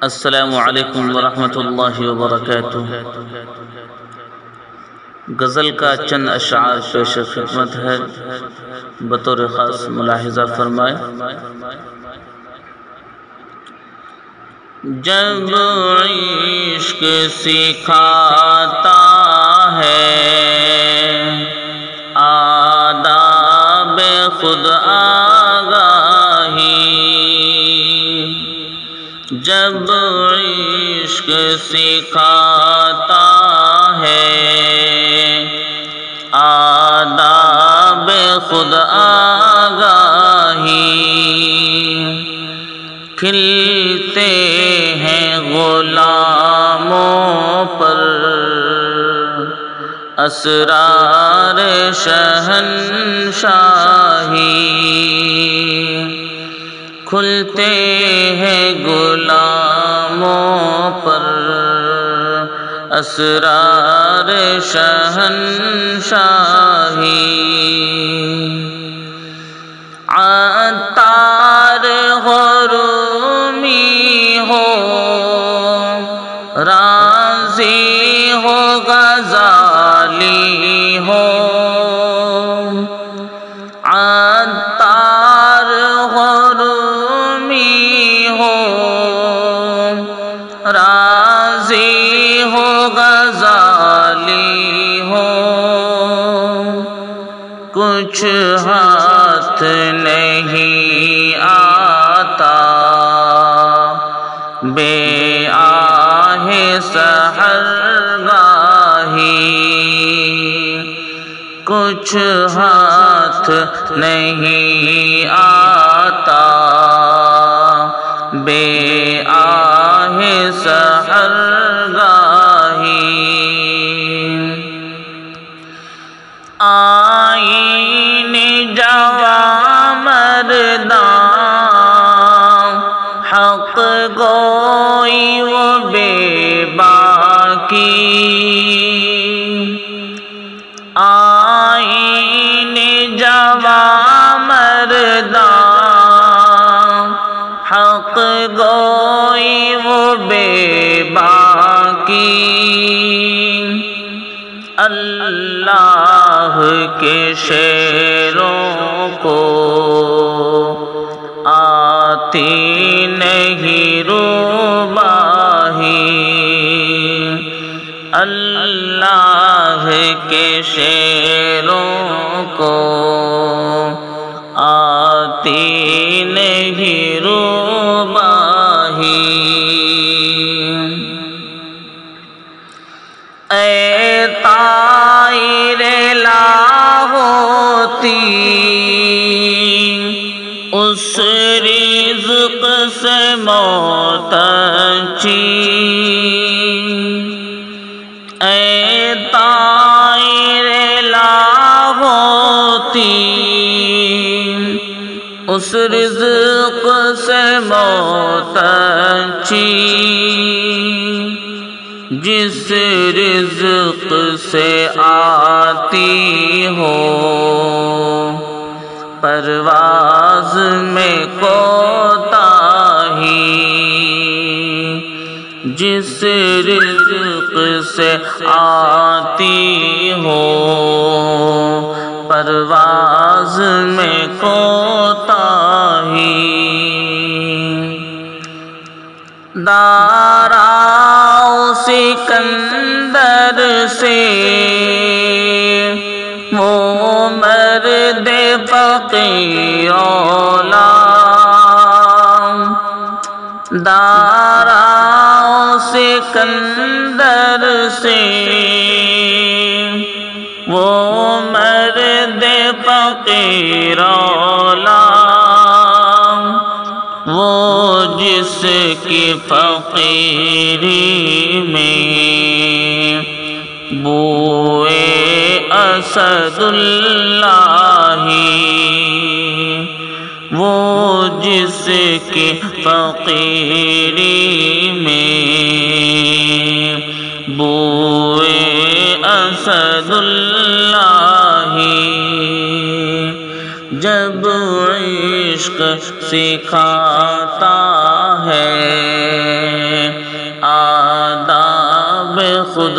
السلام علیکم ورحمۃ اللہ وبرکاتہ۔ غزل کا چند اشعار پیش خدمت ہے، بطور خاص ملاحظہ فرمائے۔ جب عشق سکھاتا ہے آداب خود آگاہی، جب عشق سکھاتا ہے آداب خود آگاہی، کھلتے ہیں غلاموں پر اسرار شہنشاہی، کھلتے ہیں غلاموں پر اسرار شہنشاہی، عطار ہو رومی ہو رازی ہو غزالی ہو، عطار ہو رومی ہو رازی ہو غزالی ہو، کچھ ہاتھ نہیں آتا بے آہ سحرگاہی، کچھ ہاتھ نہیں آتا بے آہ سحرگاہی، آئین جواں مرداں حق گوئی و بے باکی، آئین جواں مرداں حق گوئی و بے باکی، اللہ کے شعروں کو آتی نہیں روباہی، اللہ کے شعروں کو آتی نہیں روباہی، اے طائر لاہوتی اس رزق سے موتچی، اے طائر لاہوتی اس رزق سے موتچی، جس رزق سے آتی ہو پرواز میں کوتاہی، جس رزق سے آتی ہو پرواز میں کوتاہی، داراؤ سکندر سے وہ مرد فقیر اولا، داراؤ سکندر سے وہ مرد فقیر اولا، وہ جس کی فقیری میں بوئے اسد اللہ، وہ جس کی فقیری میں بوئے اسد اللہ، جب عشق سکھاتا ہے خود